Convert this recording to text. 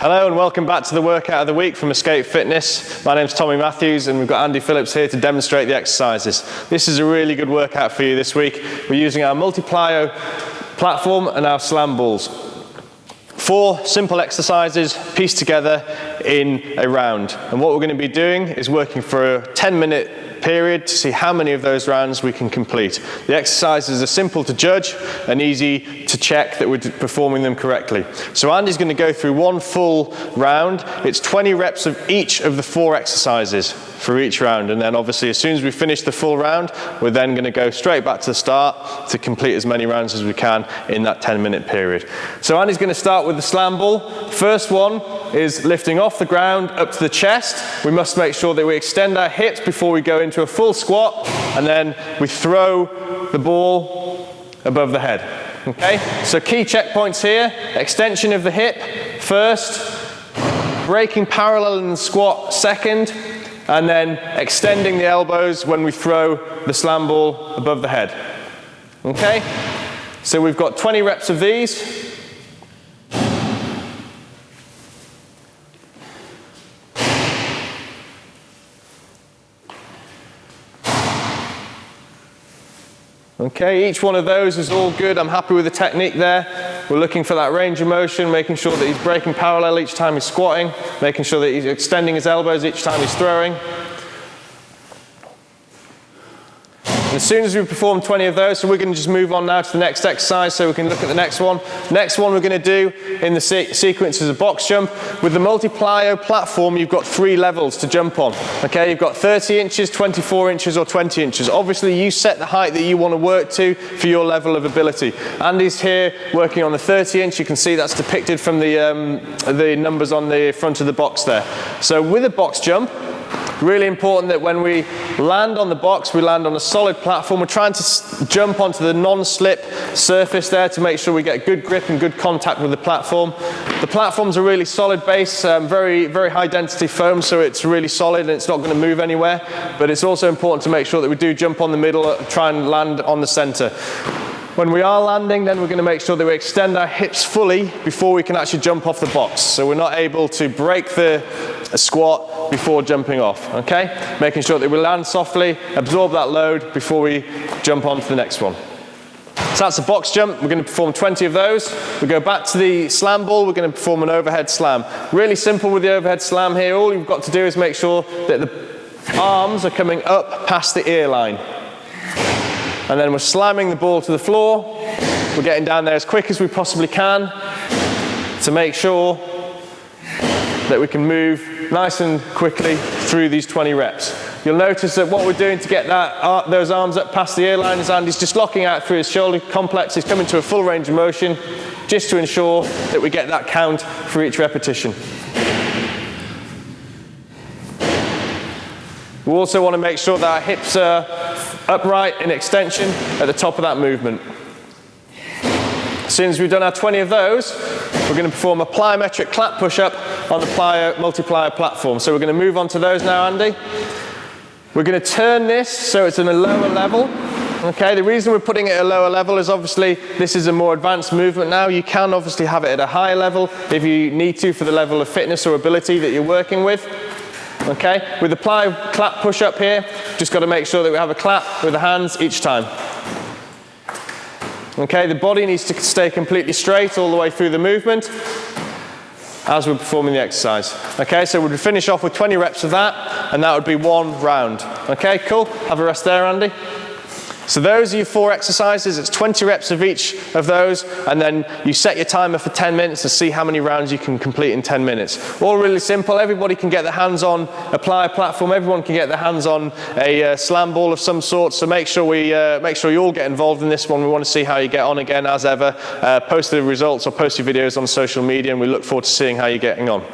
Hello and welcome back to the workout of the week from Escape Fitness. My name's Tommy Matthews and we've got Andy Phillips here to demonstrate the exercises. This is a really good workout for you this week. We're using our Multiplyo platform and our Slamballs. 4 simple exercises pieced together in a round. And what we're going to be doing is working for a 10-minute period to see how many of those rounds we can complete. The exercises are simple to judge and easy to check that we're performing them correctly. So Andy's going to go through one full round. It's 20 reps of each of the 4 exercises for each round, and then obviously as soon as we finish the full round, we're then going to go straight back to the start to complete as many rounds as we can in that 10-minute period. So Andy's going to start with the slam ball. First one is lifting off the ground up to the chest. We must make sure that we extend our hips before we go into a full squat, and then we throw the ball above the head. Okay, so key checkpoints here: extension of the hip first, breaking parallel in the squat second, and then extending the elbows when we throw the slam ball above the head. Okay, so we've got 20 reps of these. Okay, each one of those is all good. I'm happy with the technique there. We're looking for that range of motion, making sure that he's breaking parallel each time he's squatting, making sure that he's extending his elbows each time he's throwing. And as soon as we perform 20 of those, so we're going to just move on now to the next exercise so we can look at the next one. Next one we're going to do in the sequence is a box jump. With the Multiplyo platform, you've got 3 levels to jump on. Okay, you've got 30 inches, 24 inches or 20 inches. Obviously you set the height that you want to work to for your level of ability. Andy's here working on the 30 inch. You can see that's depicted from the numbers on the front of the box there. So with a box jump, really important that when we land on the box, we land on a solid platform. We're trying to jump onto the non-slip surface there to make sure we get good grip and good contact with the platform. The platform's a really solid base, very, very high density foam, so it's really solid and it's not going to move anywhere. But it's also important to make sure that we do jump on the middle, try and land on the center. When we are landing, then we're going to make sure that we extend our hips fully before we can actually jump off the box. So we're not able to break the squat before jumping off, okay? Making sure that we land softly, absorb that load before we jump on to the next one. So that's a box jump. We're going to perform 20 of those. We go back to the slam ball. We're going to perform an overhead slam. Really simple with the overhead slam here. All you've got to do is make sure that the arms are coming up past the ear line. And then we're slamming the ball to the floor. We're getting down there as quick as we possibly can to make sure that we can move nice and quickly through these 20 reps. You'll notice that what we're doing to get those arms up past the ear line is Andy's just locking out through his shoulder complex. He's coming to a full range of motion just to ensure that we get that count for each repetition. We also want to make sure that our hips are upright in extension at the top of that movement. As soon as we've done our 20 of those, we're going to perform a plyometric clap push-up on the Multiplyo platform. So we're going to move on to those now, Andy. We're going to turn this so it's in a lower level. Okay, the reason we're putting it at a lower level is obviously this is a more advanced movement now. You can obviously have it at a higher level if you need to for the level of fitness or ability that you're working with. Okay, with the Plyo clap push-up here, just got to make sure that we have a clap with the hands each time. Okay, the body needs to stay completely straight all the way through the movement as we're performing the exercise. Okay, so we'd finish off with 20 reps of that, and that would be 1 round. Okay, cool. Have a rest there, Andy. So those are your 4 exercises. It's 20 reps of each of those, and then you set your timer for 10 minutes to see how many rounds you can complete in 10 minutes. All really simple. Everybody can get their hands on a Plyo platform. Everyone can get their hands on a slam ball of some sort. So make sure you all get involved in this one. We want to see how you get on again, as ever. Post the results or post your videos on social media, and we look forward to seeing how you're getting on.